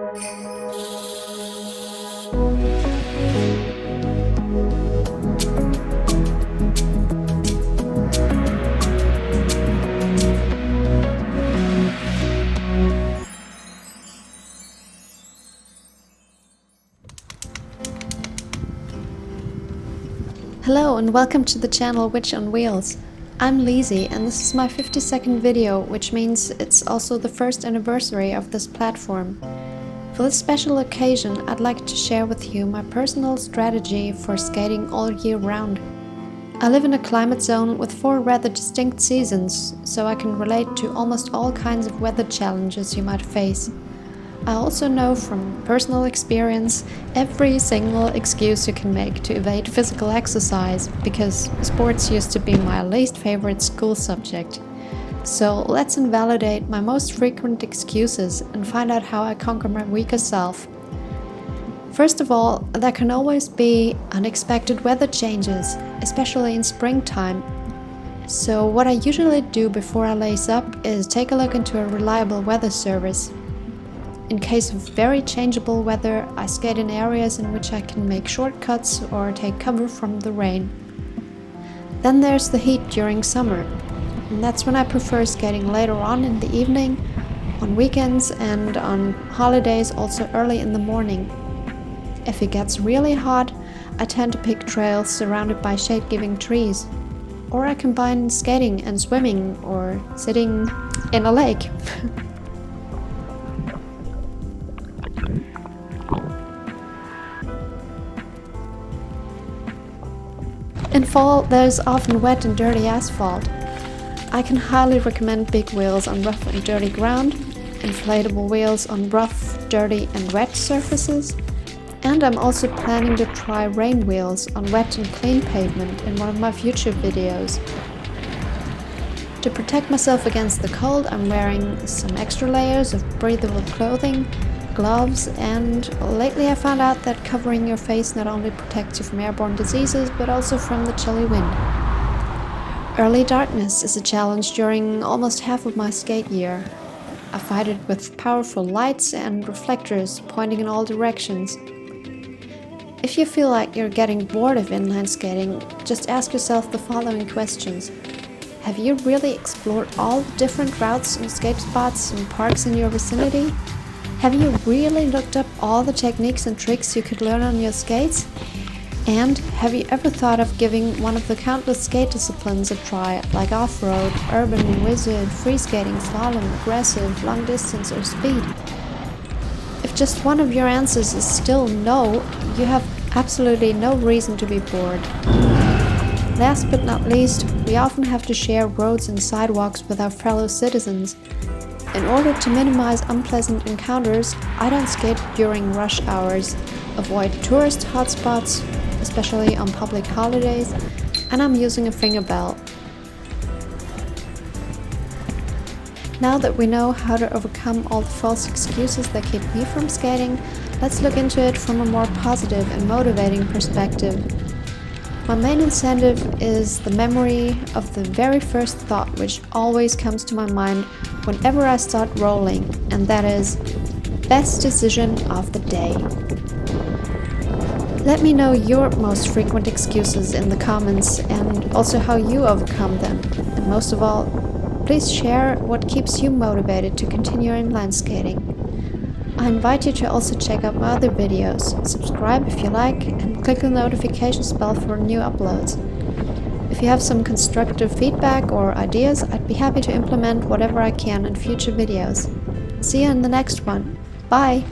Hello and welcome to the channel Witch on Wheels. I'm Lizzie and this is my 52nd video, which means it's also the first anniversary of this platform. For this special occasion, I'd like to share with you my personal strategy for skating all year round. I live in a climate zone with 4 rather distinct seasons, so I can relate to almost all kinds of weather challenges you might face. I also know from personal experience every single excuse you can make to evade physical exercise, because sports used to be my least favorite school subject. So let's invalidate my most frequent excuses and find out how I conquer my weaker self. First of all, there can always be unexpected weather changes, especially in springtime. So what I usually do before I lace up is take a look into a reliable weather service. In case of very changeable weather, I skate in areas in which I can make shortcuts or take cover from the rain. Then there's the heat during summer, and that's when I prefer skating later on in the evening, on weekends and on holidays also early in the morning. If it gets really hot, I tend to pick trails surrounded by shade-giving trees. Or I combine skating and swimming or sitting in a lake. In fall, there's often wet and dirty asphalt. I can highly recommend big wheels on rough and dirty ground, inflatable wheels on rough, dirty and wet surfaces, and I'm also planning to try rain wheels on wet and clean pavement in one of my future videos. To protect myself against the cold, I'm wearing some extra layers of breathable clothing, gloves, and lately I found out that covering your face not only protects you from airborne diseases but also from the chilly wind. Early darkness is a challenge during almost half of my skate year. I fight it with powerful lights and reflectors pointing in all directions. If you feel like you're getting bored of inline skating, just ask yourself the following questions. Have you really explored all the different routes and skate spots and parks in your vicinity? Have you really looked up all the techniques and tricks you could learn on your skates? And have you ever thought of giving one of the countless skate disciplines a try, like off-road, urban, wizard, free skating, slalom, aggressive, long distance or speed? If just one of your answers is still no, you have absolutely no reason to be bored. Last but not least, we often have to share roads and sidewalks with our fellow citizens. In order to minimize unpleasant encounters, I don't skate during rush hours, avoid tourist hotspots, especially on public holidays, and I'm using a finger belt. Now that we know how to overcome all the false excuses that keep me from skating, let's look into it from a more positive and motivating perspective. My main incentive is the memory of the very first thought which always comes to my mind whenever I start rolling, and that is, best decision of the day. Let me know your most frequent excuses in the comments and also how you overcome them. And most of all, please share what keeps you motivated to continue inline skating. I invite you to also check out my other videos, subscribe if you like, and click the notification bell for new uploads. If you have some constructive feedback or ideas, I'd be happy to implement whatever I can in future videos. See you in the next one. Bye!